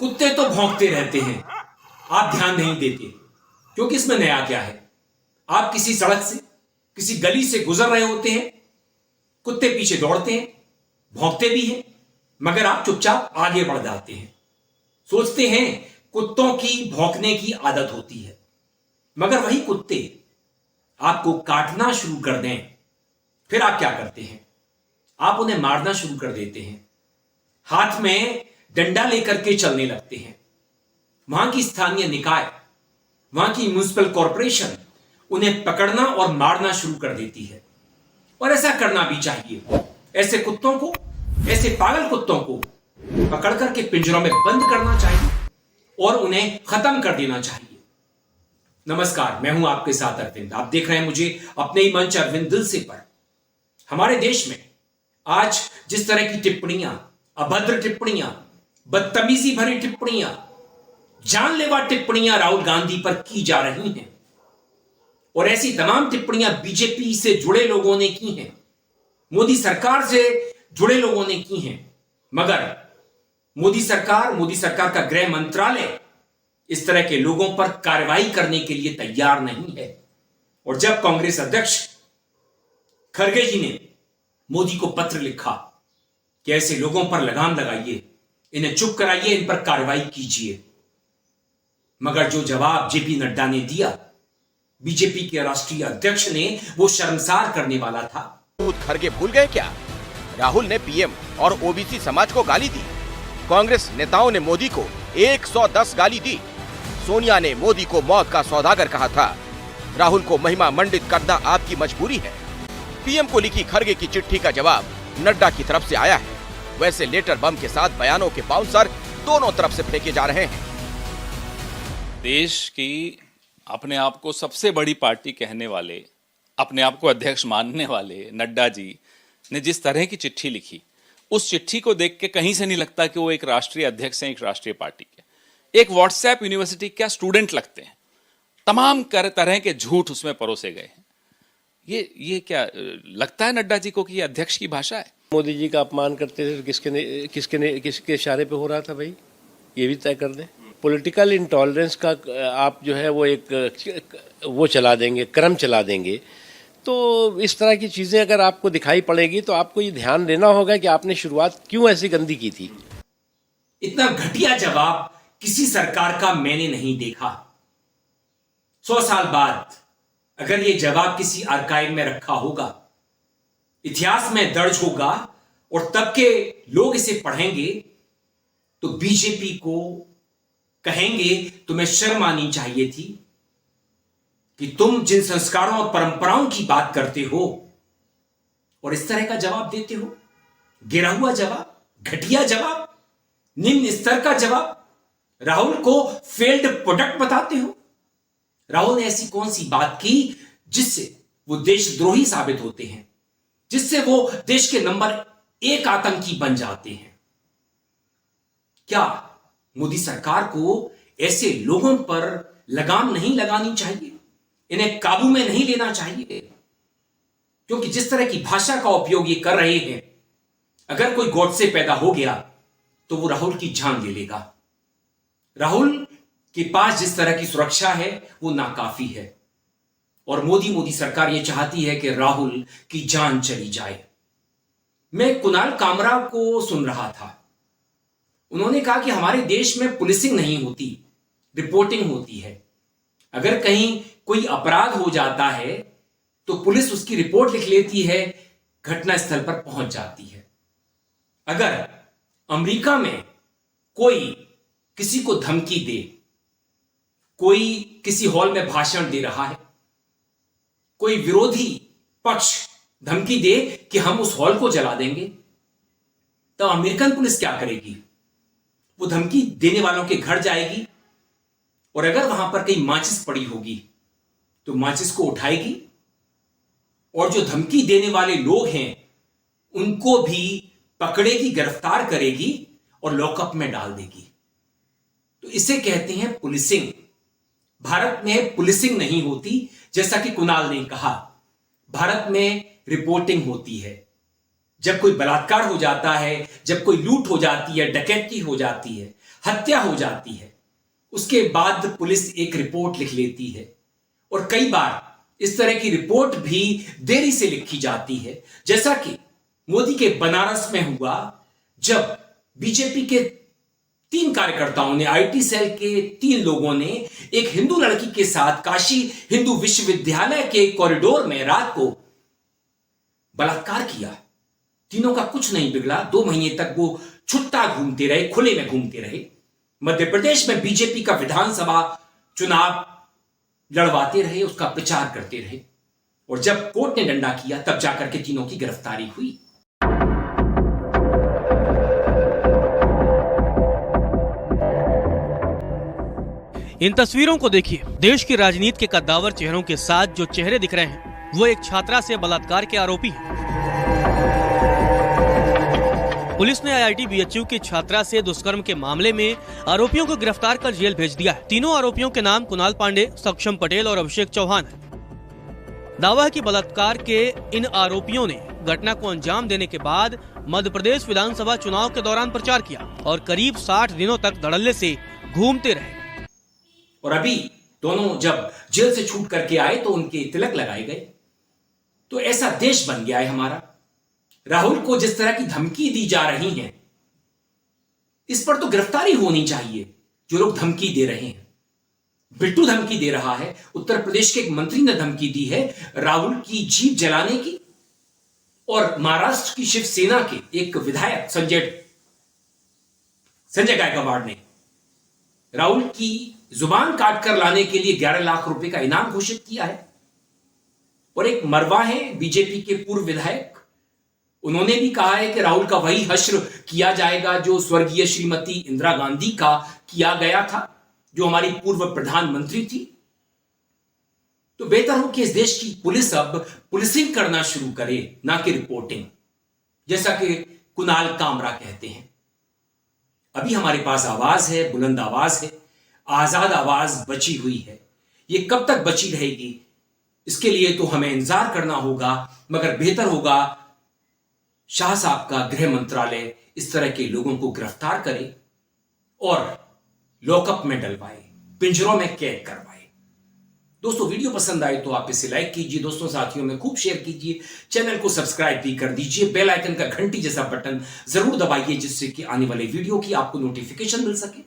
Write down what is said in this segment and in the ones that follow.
कुत्ते तो भौंकते रहते हैं, आप ध्यान नहीं देते, क्योंकि इसमें नया क्या है। आप किसी सड़क से, किसी गली से गुजर रहे होते हैं, कुत्ते पीछे दौड़ते हैं, भौंकते भी हैं, मगर आप चुपचाप आगे बढ़ जाते हैं। सोचते हैं कुत्तों की भौंकने की आदत होती है, मगर वही कुत्ते आपको काटना शुरू कर दें, फिर आप क्या करते हैं? आप उन्हें मारना शुरू कर देते हैं, हाथ में डंडा लेकर के चलने लगते हैं। वहां की स्थानीय निकाय, वहां की म्युनिसिपल कॉरपोरेशन उन्हें पकड़ना और मारना शुरू कर देती है। और ऐसा करना भी चाहिए। ऐसे कुत्तों को, ऐसे पागल कुत्तों को पकड़ करके पिंजरों में बंद करना चाहिए और उन्हें खत्म कर देना चाहिए। नमस्कार, मैं हूं आपके साथ अरविंद। आप देख रहे हैं मुझे अपने ही मंच अरविंद दिल से पर। हमारे देश में आज जिस तरह की टिप्पणियां, अभद्र टिप्पणियां, बदतमीजी भरी टिप्पणियां, जानलेवा टिप्पणियां राहुल गांधी पर की जा रही हैं, और ऐसी तमाम टिप्पणियां बीजेपी से जुड़े लोगों ने की हैं, मोदी सरकार से जुड़े लोगों ने की हैं, मगर मोदी सरकार का गृह मंत्रालय इस तरह के लोगों पर कार्रवाई करने के लिए तैयार नहीं है। और जब कांग्रेस अध्यक्ष खड़गे जी ने मोदी को पत्र लिखा कि ऐसे लोगों पर लगाम लगाइए, इन्हें चुप कराइए, इन पर कार्रवाई कीजिए, मगर जो जवाब जेपी नड्डा ने दिया, बीजेपी के राष्ट्रीय अध्यक्ष ने, वो शर्मसार करने वाला था। खड़गे भूल गए क्या? राहुल ने पीएम और ओबीसी समाज को गाली दी। कांग्रेस नेताओं ने मोदी को 110 गाली दी। सोनिया ने मोदी को मौत का सौदागर कहा था। राहुल को महिमा मंडित करना आपकी मजबूरी है। पीएम को लिखी खड़गे की चिट्ठी का जवाब नड्डा की तरफ से आया है। वैसे लेटर बम के साथ बयानों के बाउंसर दोनों तरफ से फेंके जा रहे हैं। देश की अपने आप को सबसे बड़ी पार्टी कहने वाले, अपने आप को अध्यक्ष मानने वाले नड्डा जी ने जिस तरह की चिट्ठी लिखी, उस चिट्ठी को देख के कहीं से नहीं लगता कि वो एक राष्ट्रीय अध्यक्ष हैं, एक राष्ट्रीय पार्टी के। एक व्हाट्सएप यूनिवर्सिटी क्या स्टूडेंट लगते हैं। तमाम तरह के झूठ उसमें परोसे गए हैं। ये क्या लगता है नड्डा जी को कि ये अध्यक्ष की भाषा है? मोदी जी का अपमान करते थे, किसके इशारे पे हो रहा था भाई, ये भी तय कर दें। पॉलिटिकल इंटॉलरेंस का आप जो है वो एक वो चला देंगे, क्रम चला देंगे, तो इस तरह की चीजें अगर आपको दिखाई पड़ेगी तो आपको ये ध्यान देना होगा कि आपने शुरुआत क्यों ऐसी गंदी की थी। इतना घटिया जवाब किसी सरकार का मैंने नहीं देखा। 100 साल बाद अगर ये जवाब किसी आर्काइव में रखा होगा, इतिहास में दर्ज होगा, और तब के लोग इसे पढ़ेंगे, तो बीजेपी को कहेंगे तुम्हें शर्म आनी चाहिए थी कि तुम जिन संस्कारों और परंपराओं की बात करते हो और इस तरह का जवाब देते हो। गिरा हुआ जवाब, घटिया जवाब, निम्न स्तर का जवाब, राहुल को फेल्ड प्रोडक्ट बताते हो। राहुल ने ऐसी कौन सी बात की जिससे वो देशद्रोही साबित होते हैं, जिससे वो देश के नंबर 1 आतंकी बन जाते हैं? क्या मोदी सरकार को ऐसे लोगों पर लगाम नहीं लगानी चाहिए? इन्हें काबू में नहीं लेना चाहिए? क्योंकि जिस तरह की भाषा का उपयोग ये कर रहे हैं, अगर कोई गॉडसे पैदा हो गया तो वो राहुल की जान ले लेगा। राहुल के पास जिस तरह की सुरक्षा है वो नाकाफी है, और मोदी सरकार ये चाहती है कि राहुल की जान चली जाए। मैं कुणाल कामरा को सुन रहा था। उन्होंने कहा कि हमारे देश में पुलिसिंग नहीं होती, रिपोर्टिंग होती है। अगर कहीं कोई अपराध हो जाता है तो पुलिस उसकी रिपोर्ट लिख लेती है, घटना स्थल पर पहुंच जाती है। अगर अमेरिका में कोई किसी को धमकी दे, कोई किसी हॉल में भाषण दे रहा है, कोई विरोधी पक्ष धमकी दे कि हम उस हॉल को जला देंगे, तो अमेरिकन पुलिस क्या करेगी? वो धमकी देने वालों के घर जाएगी, और अगर वहां पर कहीं माचिस पड़ी होगी तो माचिस को उठाएगी, और जो धमकी देने वाले लोग हैं उनको भी पकड़ेगी, गिरफ्तार करेगी और लॉकअप में डाल देगी। तो इसे कहते हैं पुलिसिंग। भारत में पुलिसिंग नहीं होती, जैसा कि कुणाल ने कहा। भारत में रिपोर्टिंग होती है। जब कोई बलात्कार हो जाता है, जब कोई लूट हो जाती है, डकैती हो जाती है, हत्या हो जाती है, उसके बाद पुलिस एक रिपोर्ट लिख लेती है और कई बार इस तरह की रिपोर्ट भी देरी से लिखी जाती है, जैसा कि मोदी के बनारस में हुआ जब बीजेपी के 3 कार्यकर्ताओं ने, आईटी सेल के 3 लोगों ने एक हिंदू लड़की के साथ काशी हिंदू विश्वविद्यालय के कॉरिडोर में रात को बलात्कार किया। तीनों का कुछ नहीं बिगड़ा, 2 महीने तक वो छुट्टा घूमते रहे, खुले में घूमते रहे। मध्य प्रदेश में बीजेपी का विधानसभा चुनाव लड़वाते रहे, उसका प्रचार करते रहे और जब कोर्ट ने डंडा किया तब जाकर के तीनों की गिरफ्तारी हुई। इन तस्वीरों को देखिए। देश की राजनीति के कद्दावर चेहरों के साथ जो चेहरे दिख रहे हैं वो एक छात्रा से बलात्कार के आरोपी हैं। पुलिस ने आईआईटी बीएचयू की छात्रा से दुष्कर्म के मामले में आरोपियों को गिरफ्तार कर जेल भेज दिया है। तीनों आरोपियों के नाम कुणाल पांडे, सक्षम पटेल और अभिषेक चौहान है। दावा है कि बलात्कार के इन आरोपियों ने घटना को अंजाम देने के बाद मध्य प्रदेश विधानसभा चुनाव के दौरान प्रचार किया और करीब 60 दिनों तक धड़ल्ले से घूमते रहे। और अभी दोनों जब जेल से छूट करके आए तो उनके तिलक लगाए गए। तो ऐसा देश बन गया है हमारा। राहुल को जिस तरह की धमकी दी जा रही है, इस पर तो गिरफ्तारी होनी चाहिए। जो लोग धमकी दे रहे हैं, बिट्टू धमकी दे रहा है, उत्तर प्रदेश के एक मंत्री ने धमकी दी है राहुल की जीप जलाने की, और महाराष्ट्र की शिवसेना के एक विधायक संजय गायकवाड़ ने राहुल की जुबान काटकर लाने के लिए 11 लाख रुपए का इनाम घोषित किया है। और एक मरवा है बीजेपी के पूर्व विधायक, उन्होंने भी कहा है कि राहुल का वही हश्र किया जाएगा जो स्वर्गीय श्रीमती इंदिरा गांधी का किया गया था, जो हमारी पूर्व प्रधानमंत्री थी। तो बेहतर हो कि इस देश की पुलिस अब पुलिसिंग करना शुरू करे, ना कि रिपोर्टिंग, जैसा कि कुणाल कामरा कहते हैं। अभी हमारे पास आवाज है, बुलंद आवाज है, आजाद आवाज बची हुई है। ये कब तक बची रहेगी इसके लिए तो हमें इंतजार करना होगा, मगर बेहतर होगा शाह साहब का गृह मंत्रालय इस तरह के लोगों को गिरफ्तार करे और लॉकअप में डलवाए, पिंजरों में कैद करवाए। दोस्तों, वीडियो पसंद आए तो आप इसे लाइक कीजिए, दोस्तों साथियों में खूब शेयर कीजिए, चैनल को सब्सक्राइब भी कर दीजिए, बेल आइकन का घंटी जैसा बटन जरूर दबाइए जिससे कि आने वाले वीडियो की आपको नोटिफिकेशन मिल सके।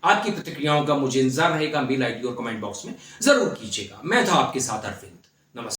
आपकी प्रतिक्रियाओं का मुझे इंतजार रहेगा। मेल आईडी और कमेंट बॉक्स में जरूर कीजिएगा। मैं था आपके साथ अरविंद।